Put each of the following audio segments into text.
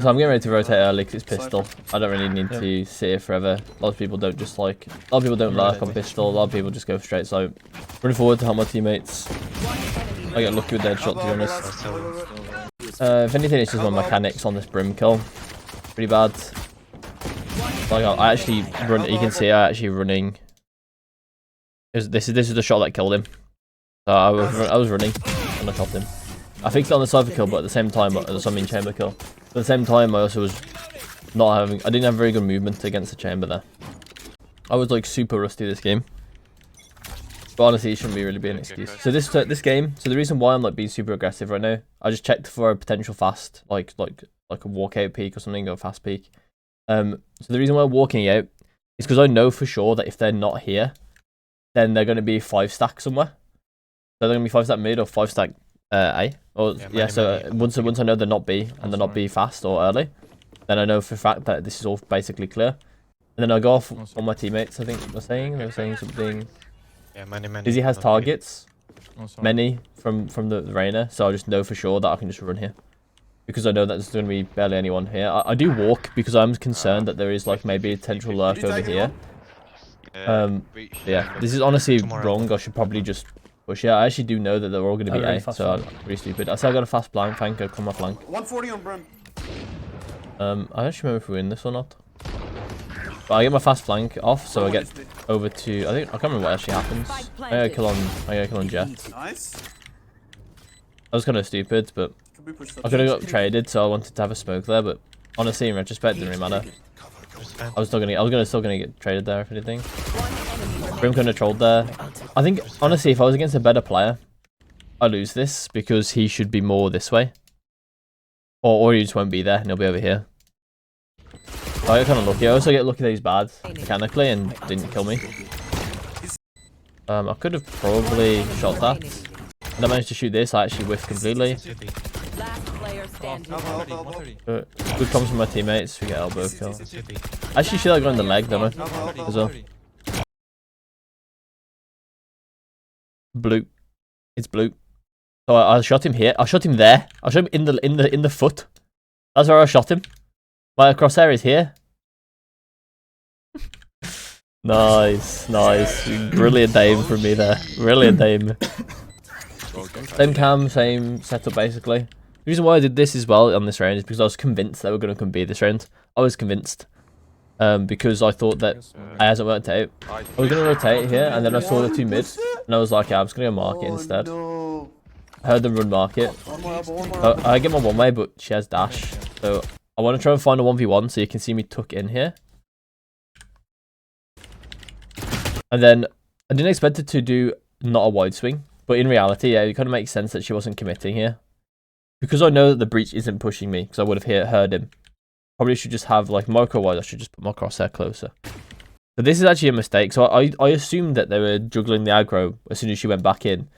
So I'm getting ready to rotate early because it's pistol. I don't really need to sit here forever. A lot of people don't just like... A lot of people don't lurk on pistol. A lot of people just go straight. So running forward to help my teammates. I get lucky with their shot, to be honest. If anything, it's just my mechanics on this brim kill. Pretty bad. Like I actually run... You can see I actually running... This is the shot that killed him. So I was running and I shot him. I fixed it on the cypher kill, but at the same time, chamber kill. But at the same time, I also was not having... I didn't have very good movement against the chamber there. I was like super rusty this game. But honestly, it shouldn't really be an excuse. So this game, so the reason why I'm like being super aggressive right now, I just checked for a potential fast, like a walkout peak or something, or a fast peak. So the reason why I'm walking out is because I know for sure that if they're not here, then they're going to be 5-stack somewhere. So they're going to be 5-stack mid or 5-stack A. Or yeah, so once I know they're not B and they're not B fast or early, then I know for a fact that this is all basically clear. And then I go off on my teammates. I think they were saying something. Yeah, many. Dizzy has targets, many from the Reyna, so I just know for sure that I can just run here because I know that there's going to be barely anyone here. I do walk because I'm concerned that there is like maybe a potential lurk over here. Yeah, this is honestly wrong. I should probably just push it. I actually do know that they're all going to be A, so I'm pretty stupid. I said I got a fast flank. I'll come off flank. 140 on brim. I don't remember if we win this or not. But I get my fast flank off, so I get over to... I can't remember what actually happens. I got a kill on Jet. Nice. That was kind of stupid, but I could have got traded, so I wanted to have a smoke there. But honestly, in retrospect, it didn't really matter. I was still gonna get traded there if anything. Brim kind of trolled there. I think honestly, if I was against a better player, I lose this because he should be more this way, or he just won't be there and he'll be over here. I get kind of lucky. I also get lucky that he's bad mechanically and didn't kill me. I could have probably shot that. And I managed to shoot this. I actually whiffed completely. Good comms from my teammates. We get elbow kill. I actually shoot that guy in the leg, don't I? As well. Blue. It's blue. So I shot him here. I shot him there. I shot him in the foot. That's where I shot him. My crosshair is here. Nice. Brilliant aim from me there. Brilliant aim. Same cam, same setup basically. The reason why I did this as well on this round is because I was convinced that we're going to come B this round. I was convinced. Because I thought that it hasn't worked out. I was going to rotate here and then I saw the two mids. And I was like, yeah, I'm just going to go market instead. I heard them run market. I get my one way, but she has dash. So I want to try and find a 1v1 so you can see me tuck in here. And then I didn't expect it to do not a wide swing. But in reality, yeah, it kind of makes sense that she wasn't committing here. Because I know that the breach isn't pushing me, because I would have heard him. Probably should just have, like, micro-wise, I should just put my crosshair closer. But this is actually a mistake. So I assumed that they were juggling the aggro as soon as she went back in.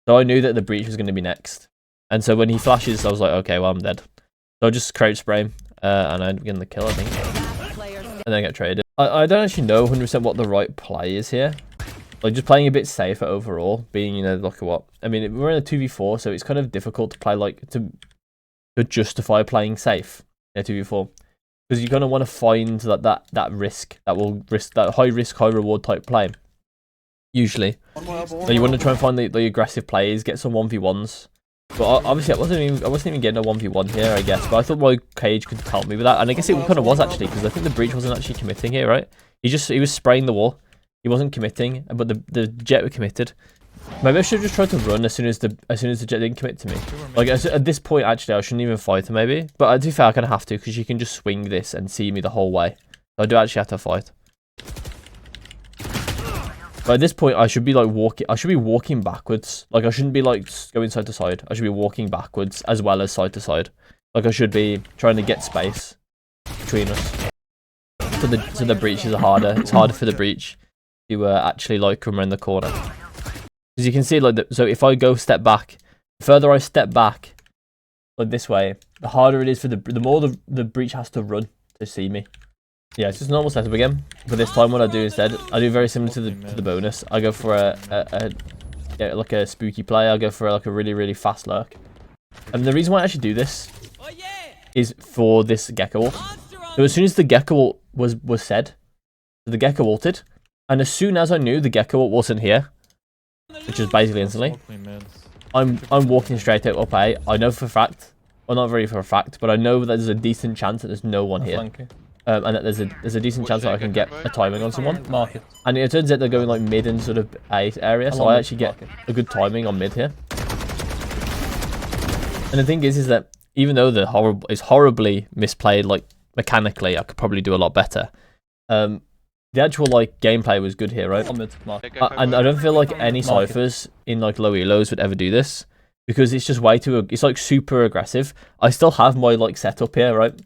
So I knew that the breach was going to be next. And so when he flashes, I was like, okay, well, I'm dead. So I just crouch spray him, and I get the kill, I think. And then get traded. I don't actually know 100% what the right play is here. Like, just playing a bit safer overall, being, you know, like what? I mean, we're in a 2v4, so it's kind of difficult to play, like, to justify playing safe in a 2v4. Because you're going to want to find that risk, that high risk, high reward type play. Usually. So you want to try and find the aggressive plays, get some 1v1s. But obviously, I wasn't even getting a 1v1 here, I guess. But I thought my cage could help me with that. And I guess it kind of was, actually, because I think the breach wasn't actually committing here, right? He was spraying the wall. He wasn't committing, but the jet were committed. Maybe I should have just tried to run as soon as the jet didn't commit to me. Like at this point, actually, I shouldn't even fight her maybe. But to be fair, I kind of have to because she can just swing this and see me the whole way. So I do actually have to fight. But at this point, I should be like walking. I should be walking backwards. Like I shouldn't be like going side to side. I should be walking backwards as well as side to side. Like I should be trying to get space between us. So the breaches are harder. It's harder for the breach to actually like come around the corner. As you can see, like so if I go step back, the further I step back, like this way, the harder it is for the more the breach has to run to see me. Yeah, it's just normal setup again. But this time, what I do instead, I do very similar to the bonus. I go for like a spooky play. I go for like a really fast lurk. And the reason why I actually do this is for this gecko ult. So as soon as the gecko ult was said, the gecko ulted, and as soon as I knew the gecko ult wasn't here, which is basically instantly, I'm walking straight out up A. I know for a fact, well not very for a fact, but I know that there's a decent chance that there's no one here. And that there's a decent chance that I can get a timing on someone. And it turns out they're going like mid and sort of A area, so I actually get a good timing on mid here. And the thing is that even though the is horribly misplayed, like mechanically, I could probably do a lot better. The actual like gameplay was good here, right? And I don't feel like any ciphers in like low elos would ever do this because it's just way too. It's like super aggressive. I still have my like setup here, right?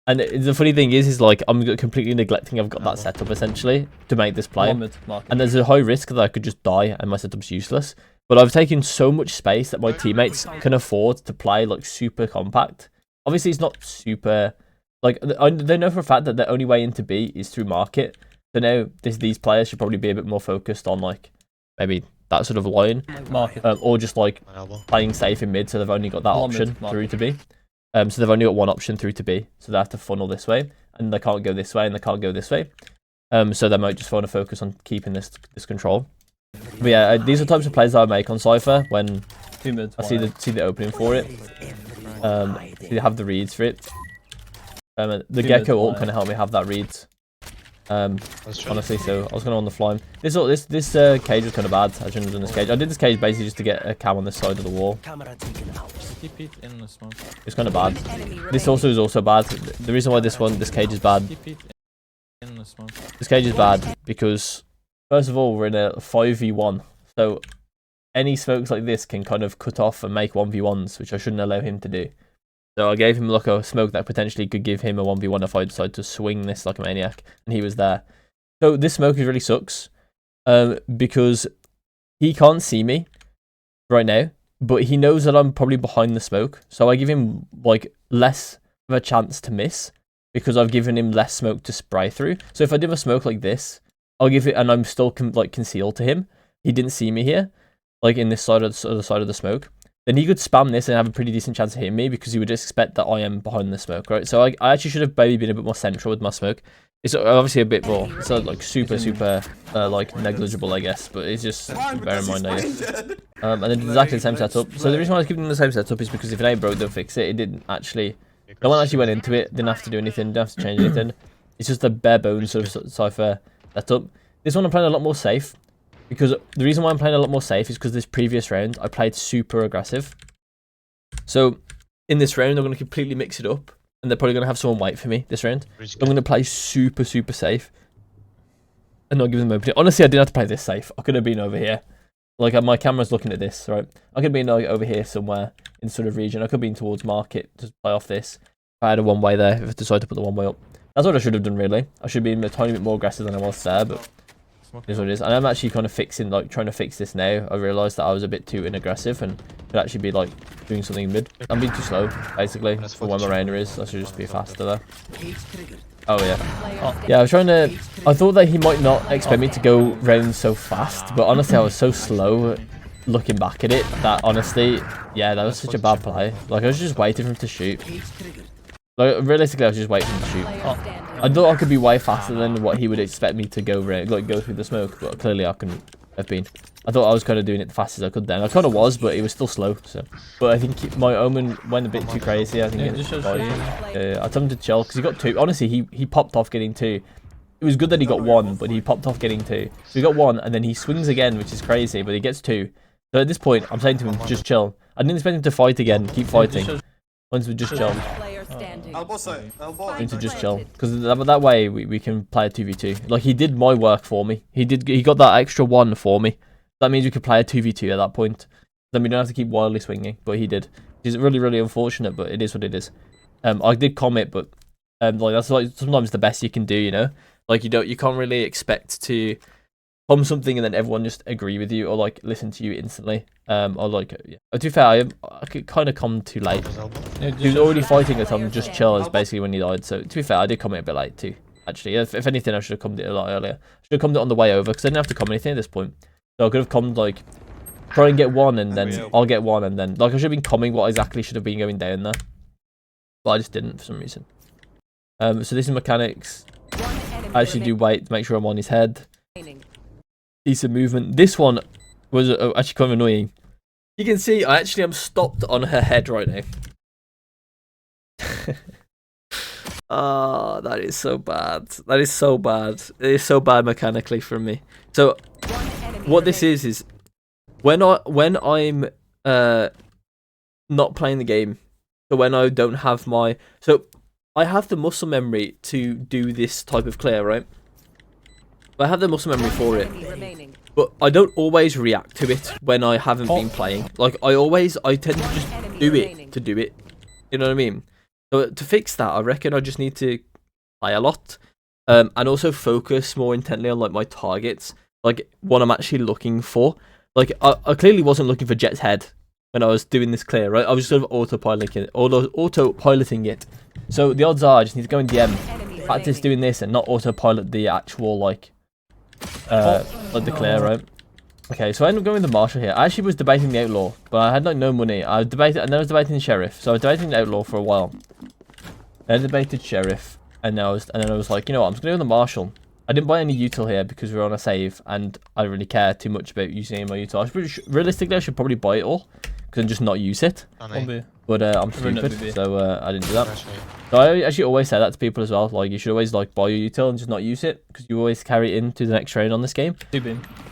And the funny thing is like I'm completely neglecting I've got that setup essentially to make this play. And there's a high risk that I could just die and my setup's useless. But I've taken so much space that my teammates can afford to play like super compact. Obviously, it's not super like they know for a fact that the only way into B is through market. So now these players should probably be a bit more focused on like maybe that sort of line, or just like playing safe in mid. So they've only got that option through to B. So they've only got one option through to B, so they have to funnel this way, and they can't go this way, and they can't go this way. So they might just want to focus on keeping this control. But yeah, these are types of plays that I make on Cypher when I see the opening for it. You have the reads for it. The Gecko ult kind of helped me have that reads. Honestly, so I was going on the fly. This cage was kind of bad. I shouldn't have done this cage. I did this cage basically just to get a cam on this side of the wall. It's kind of bad. This also is also bad. The reason why this cage is bad. This cage is bad because first of all we're in a 5v1, so any smokes like this can kind of cut off and make 1v1s, which I shouldn't allow him to do. So I gave him like a smoke that potentially could give him a 1v1 if I decide to swing this like a maniac, and he was there. So this smoke really sucks because he can't see me right now, but he knows that I'm probably behind the smoke. So I give him like less of a chance to miss because I've given him less smoke to spray through. So if I do a smoke like this, I'll give it, and I'm still concealed to him. He didn't see me here, like in this side of the smoke. Then he could spam this and have a pretty decent chance of hitting me because he would expect that I am behind the smoke, right? So I actually should have maybe been a bit more central with my smoke. It's obviously a bit more, it's like super like negligible, I guess, but it's just bear in mind, I guess. And then exactly the same setup. So the reason why I was keeping the same setup is because if it ain't broke, they'll fix it. It didn't actually, no one actually went into it, didn't have to do anything, didn't have to change anything. It's just a bare bones sort of Cypher setup. This one I'm playing a lot more safe. Because the reason why I'm playing a lot more safe is because this previous round I played super aggressive. So in this round I'm going to completely mix it up, and they're probably going to have someone wait for me this round. I'm going to play super safe and not give them opening. Honestly, I didn't have to play this safe. I could have been over here. Like my camera's looking at this, right? I could have been like over here somewhere in sort of region. I could have been towards market to play off this. If I had a one way there, if I decided to put the one way up. That's what I should have done really. I should have been a tiny bit more aggressive than I was there, but it is what it is. And I'm actually kind of trying to fix this now. I realised that I was a bit too inaggressive and could actually be like doing something mid. I'm being too slow, basically, for where my Reina is. I should just be faster there. Oh yeah. Yeah, I was trying to, I thought that he might not expect me to go round so fast, but honestly I was so slow looking back at it that honestly, yeah, that was such a bad play. Like I was just waiting for him to shoot. Like realistically I was just waiting for him to shoot. I thought I could be way faster than what he would expect me to go through the smoke, but clearly I couldn't have been. I thought I was kind of doing it the fastest I could then. I kind of was, but it was still slow. So, but I think my Omen went a bit too crazy. I think I told him to chill because he got two. Honestly, he popped off getting two. It was good that he got one, but he popped off getting two. So he got one, and then he swings again, which is crazy, but he gets two. So at this point, I'm saying to him, just chill. I didn't expect him to fight again. Keep fighting. Once we just chill. Need to just chill because that way we can play a 2v2. Like he did my work for me. He got that extra one for me. That means we could play a 2v2 at that point. Then we don't have to keep wildly swinging. But he did. It's really unfortunate, but it is what it is. I did comment, but like that's like sometimes the best you can do. You know, like you can't really expect to come something and then everyone just agree with you or like listen to you instantly. Or like, yeah. To be fair, I could kind of come too late. He was already fighting at time, just chill is basically when he died. So to be fair, I did comment a bit late too. Actually, if anything, I should have come a lot earlier. Should have come on the way over because I didn't have to come anything at this point. So I could have come like try and get one and then I'll get one and then like I should have been coming what exactly should have been going down there. but I just didn't for some reason. So this is mechanics. I actually do wait to make sure I'm on his head. Decent movement. This one was actually kind of annoying. You can see I actually am stopped on her head right now. Oh, that is so bad. That is so bad. It is so bad mechanically from me. So what this is when I'm not playing the game, so when I don't have my, so I have the muscle memory to do this type of clear, right? I have the muscle memory for it, but I don't always react to it when I haven't been playing. Like I tend to just do it to do it. You know what I mean? So to fix that, I reckon I just need to play a lot, and also focus more intently on like my targets, like what I'm actually looking for. Like I clearly wasn't looking for Jet's head when I was doing this clear, right? I was sort of autopiloting it. So the odds are I just need to go in DM, practice doing this, and not autopilot the actual like the clear, right? Okay, so I ended up going with the Marshal here. I actually was debating the Outlaw, but I had like no money. I debated, and then I was debating the Sheriff. So I was debating the Outlaw for a while. I debated Sheriff, and then I was like, you know what, I'm just gonna go with the Marshal. I didn't buy any util here because we were on a save, and I don't really care too much about using any of my util. Realistically, I should probably buy it all, and just not use it. But I'm stupid, so I didn't do that. So I actually always say that to people as well. Like you should always like buy your util and just not use it, because you always carry it into the next round on this game.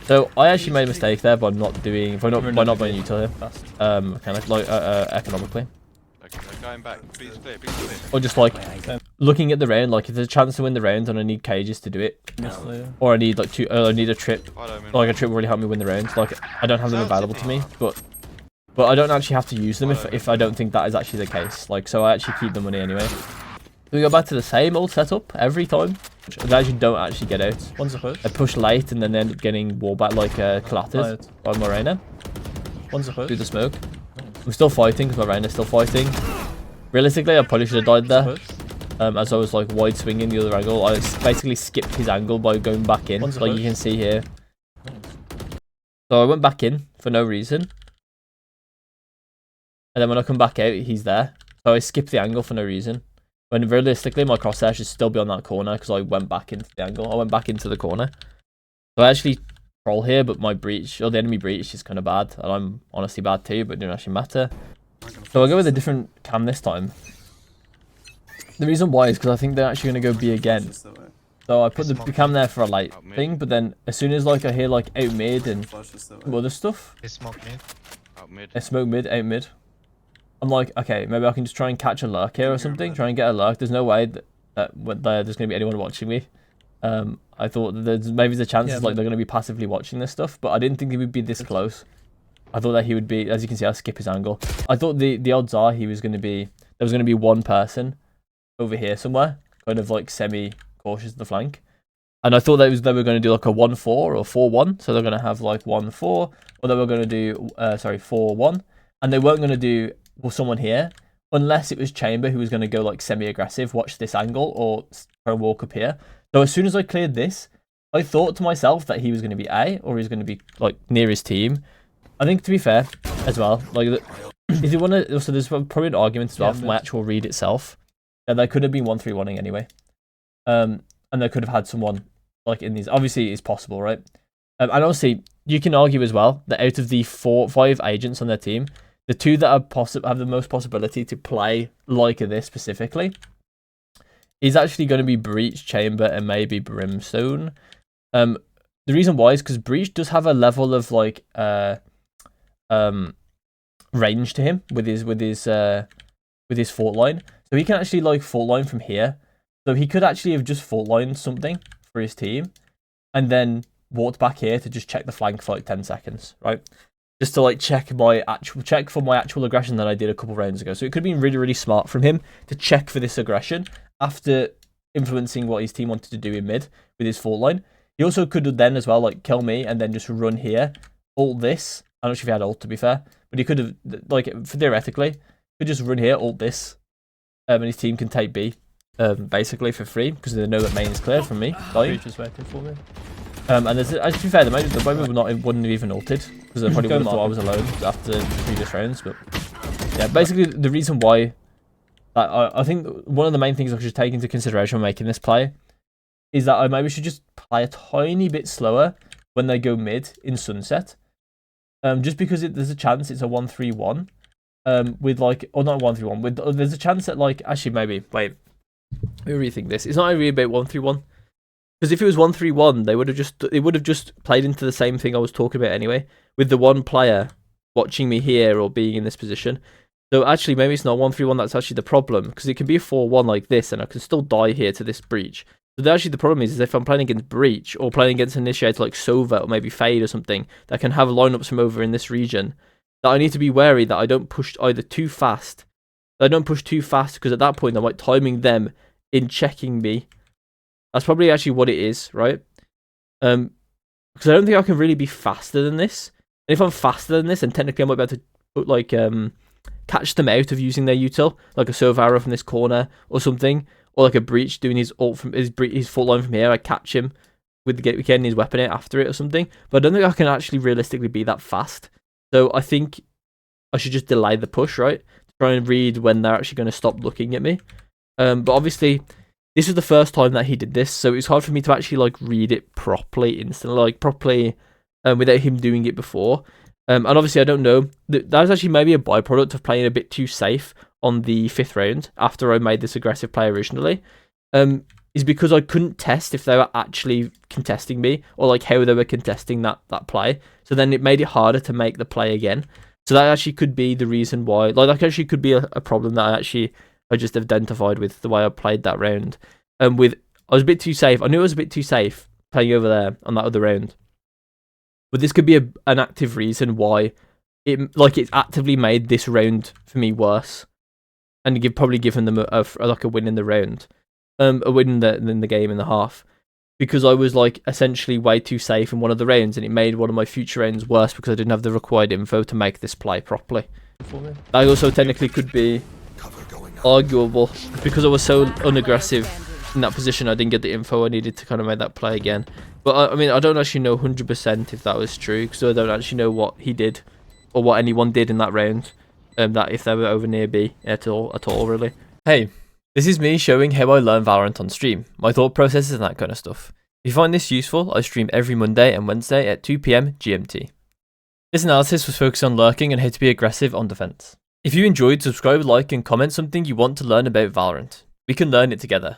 So I actually made a mistake there by not buying util here. Kind of like economically. Going back, please clear. Or just like looking at the round, like if there's a chance to win the round and I need cages to do it, or I need like I need a trip, like a trip will really help me win the round. Like I don't have them available to me, but I don't actually have to use them if I don't think that is actually the case. Like so I actually keep the money anyway. So we go back to the same old setup every time. They actually don't actually get out. I push late and then they end up getting wallback like collaters by Morena. Through the smoke. I'm still fighting because my Reina's still fighting. Realistically, I probably should have died there. As I was like wide swinging the other angle. I basically skipped his angle by going back in, like you can see here. So I went back in for no reason. And then when I come back out, he's there. So I skipped the angle for no reason. When realistically, my crosshair should still be on that corner because I went back into the angle. I went back into the corner. So I actually troll here, but my breach, or the enemy breach, is kind of bad. And I'm honestly bad too, but it didn't actually matter. So I'll go with a different cam this time. The reason why is because I think they're actually going to go B again. So I put the cam there for a light thing, but then as soon as like I hear like out mid and some other stuff. They smoke mid. Out mid. They smoke mid, out mid. I'm like, okay, maybe I can just try and catch a lurk here or something. Try and get a lurk. There's no way that there's going to be anyone watching me. I thought that maybe there's a chance like they're going to be passively watching this stuff, but I didn't think he would be this close. I thought that he would be, as you can see, I'll skip his angle. I thought the odds are there was going to be one person over here somewhere, kind of like semi-cautious at the flank. And I thought they were going to do like a 1-4 or 4-1. So they're going to have like 1-4, or they were going to do, 4-1. And they weren't going to do someone here, unless it was Chamber who was going to go like semi-aggressive, watch this angle, or try and walk up here. So as soon as I cleared this, I thought to myself that he was going to be A, or he was going to be like near his team. I think to be fair as well, like if you want to, so there's probably an argument as well for my actual read itself. And they could have been 1-3-1ing anyway. And they could have had someone like in these. Obviously, it's possible, right? And honestly, you can argue as well that out of the 5 agents on their team, the 2 that are have the most possibility to play like this specifically is actually going to be Breach, Chamber, and maybe Brimstone. The reason why is because Breach does have a level of like range to him with his fault line, so he can actually like fault line from here. So he could actually have just fault lined something for his team, and then walked back here to just check the flank for like 10 seconds, right? Just to like check for my actual aggression that I did a couple rounds ago. So it could have been really, really smart from him to check for this aggression after influencing what his team wanted to do in mid with his fault line. He also could have then as well like kill me and then just run here, ult this. I'm not sure if he had ult to be fair, but he could have like theoretically could just run here, ult this, and his team can take B basically for free because they know that main is clear from me. Just waiting for me. And there's, to be fair, the moment wouldn't have even ulted because they probably would have thought I was alone after the previous rounds. But yeah, basically the reason why I think one of the main things I should take into consideration when making this play is that I maybe should just play a tiny bit slower when they go mid in Sunset. Just because there's a chance it's a 1-3-1. With like, or not 1-3-1. With there's a chance that like, actually maybe wait, let me rethink this. It's not really about 1-3-1. Because if it was 1-3-1, it would have just played into the same thing I was talking about anyway, with the one player watching me here or being in this position. So actually, maybe it's not 1-3-1. That's actually the problem, because it can be a 4-1 like this, and I can still die here to this breach. But actually, the problem is if I'm playing against breach or playing against an initiator like Sova or maybe Fade or something that can have lineups from over in this region, that I need to be wary that I don't push either too fast. I don't push too fast, because at that point I'm like timing them in checking me. That's probably actually what it is, right? Because I don't think I can really be faster than this. And if I'm faster than this, then technically I might be able to put, like catch them out of using their util, like a Sovaro from this corner or something, or like a breach doing his ult from his full line from here. I catch him with getting his weapon out after it or something. But I don't think I can actually realistically be that fast. So I think I should just delay the push, right? Try and read when they're actually going to stop looking at me. But obviously, this is the first time that he did this, so it's hard for me to actually like read it properly instantly, like properly, without him doing it before. And obviously, I don't know. That was actually maybe a byproduct of playing a bit too safe on the 5th round after I made this aggressive play originally. Is because I couldn't test if they were actually contesting me or like how they were contesting that play. So then it made it harder to make the play again. So that actually could be the reason why. Like that actually could be a problem that I just identified with the way I played that round. I was a bit too safe. I knew I was a bit too safe playing over there on that other round. But this could be an active reason why it's actively made this round for me worse, and probably given them a win in the round, a win in the game in the half, because I was like essentially way too safe in one of the rounds, and it made one of my future rounds worse because I didn't have the required info to make this play properly. That also technically could be arguable because I was so unaggressive in that position. I didn't get the info I needed to kind of make that play again. But I mean, I don't actually know 100% if that was true, because I don't actually know what he did or what anyone did in that round. That if they were over near B at all really. Hey, this is me showing how I learn Valorant on stream, my thought processes and that kind of stuff. If you find this useful, I stream every Monday and Wednesday at 2 PM GMT. This analysis was focused on lurking and how to be aggressive on defense. If you enjoyed, subscribe, like and comment something you want to learn about Valorant. We can learn it together.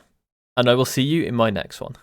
And I will see you in my next one.